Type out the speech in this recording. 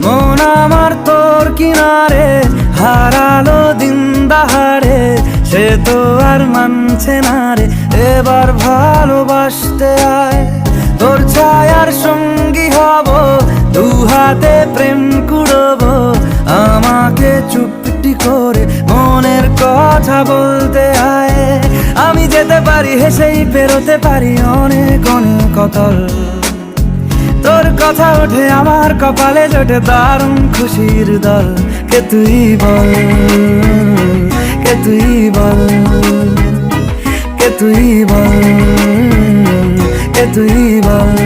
মন আমার তোর কিনারে হারালো দিন দাহারে, সে তো আর মানছে না রে, এবার ভালোবাসতে আয়। তোর ছায়ার সঙ্গী হব, দু হাতে প্রেম কুড়বো, আমাকে চুপটি করে মনের কথা বলতে আয়। আমি যেতে পারি হেসেই পেরোতে পারি অনেক অনেক অতল, তোর কথা ওঠে আমার কপালে জোটে দারুণ খুশির দল। কে তুই বল, কে তুই বল, কে তুই বল, কে তুই বল।